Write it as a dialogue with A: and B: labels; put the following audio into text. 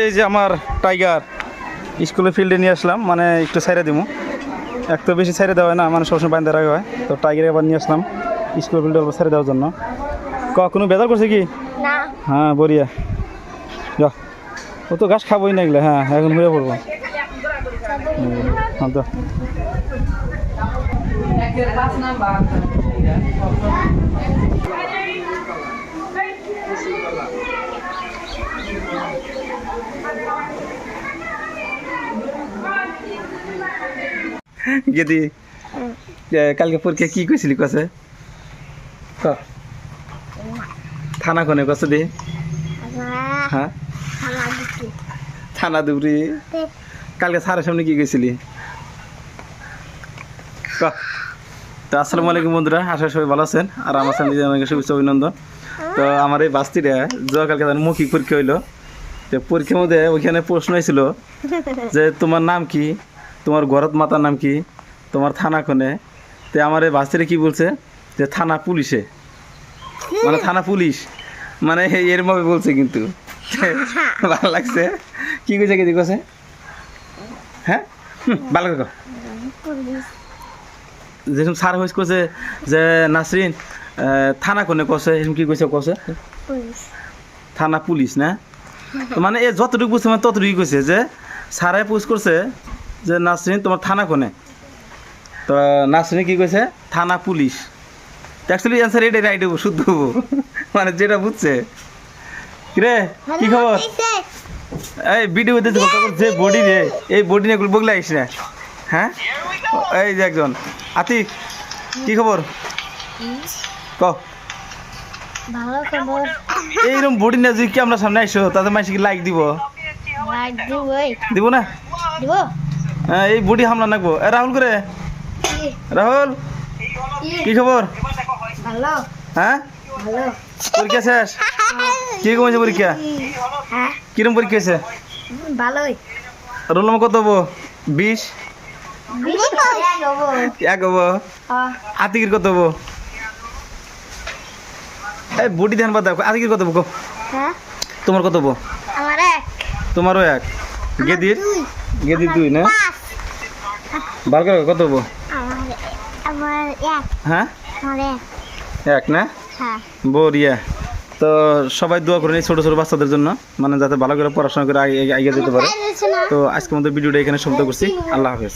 A: এই যে আমার টাইগার স্কুলে ফিল্ডে নিয়ে আসলাম, মানে একটু ছাইড়ে দিব। এক তো বেশি ছাইড়ে দেওয়া হয় না, মানে সবসময় বাইন্দা রাখা হয়। তো টাইগার এবার নিয়ে আসলাম স্কুল ফিল্ডে অল্প ছাইড়ে দেওয়ার জন্য। কোনো বেজার করছে কি?
B: না।
A: হ্যাঁ বড়িয়া, যা ও তো ঘাস খাবোই না এগুলো। হ্যাঁ এখন ঘুরে পড়বো। হ্যাঁ তো গেদি কালকে পরীক্ষা কি কইছিলি কছে? থানা কোনে কছে দি? হ্যাঁ থানা দুবরি। কালকে স্যারের সামনে কি গেছিলি? তো আসসালামু আলাইকুম বন্ধুরা, আশা করি সবাই ভালো আছেন। আর আমার সামনে অনেক শুভেচ্ছা অভিনন্দন। তো আমার এই বাস্তিটা কালকে মৌখিক পরীক্ষা হইলো। তো পরীক্ষার মধ্যে ওইখানে প্রশ্ন হয়েছিল যে তোমার নাম কি, তোমার ঘরত মাতার নাম কি, তোমার থানা কোনে। তো আমার এই বাস্তিটা কি বলছে যে থানা পুলিশে, মানে থানা পুলিশ, মানে এরভাবে বলছে। কিন্তু ভালো লাগছে। কি কইছে কি কছে? হ্যাঁ ভালো কথা। যেরকম স্যার হয়েছে কছে যে নাসরিন থানা কোনে কছে, এরকম কি কইছে কছে? থানা পুলিশ না। তো মানে এ যতটুকু বুঝছে মানে ততটুকুই কইছে যে স্যারে পুষ করছে যে নাসরিন তোমার থানা কোনে। তো নাসরিন কি কইছে? থানা পুলিশ। অ্যাকচুয়ালি অ্যান্সার এটাই রাইট হবো, শুদ্ধ হবো, মানে যেটা বুঝছে। কিরে কি খবর? এই ভিডিও দেখতে যে বডি রে, এই বডি নিয়ে বগলে আইস না। হ্যাঁ এই যে একজন আতিক, কি খবর ক?
B: ভালো খবর।
A: এইরকম বডি নিয়ে যদি কি আমরা সামনে আইসো তাদের মাইসে কি লাইক দিব?
B: লাইক দিবই।
A: দিব না?
B: দিব।
A: হ্যাঁ এই বডি হামলা নাকবো। এ রাহুল করে, রাহুল কি খবর?
B: ভালো।
A: হ্যাঁ
B: ভালো।
A: পরীক্ষা শেষ? কিরকম হয়েছে পরীক্ষা?
B: হ্যাঁ
A: কিরকম পরীক্ষা হয়েছে?
B: ভালোই।
A: রোল নম্বর কত হবো? 20? 1 হবো। আতিকের কত হবো? এই বডি ধ্যান বাদ দাও। আতিকের কত হবো?
B: হ্যাঁ
A: তোমার কত হবো?
B: আমার 1।
A: তোমারও 1। গেদির? গেদির 2 না? বার করে কত হবো?
B: আমার 1।
A: হ্যাঁ
B: আমার
A: 1 না?
B: হ্যাঁ।
A: বড়িয়া। তো সবাই দোয়া করেন এই ছোটো ছোটো বাচ্চাদের জন্য, মানে যাতে ভালো করে পড়াশোনা করে এগিয়ে যেতে পারে। তো আজকের মতো ভিডিওটা এখানে সমাপ্ত করছি। আল্লাহ হাফেজ।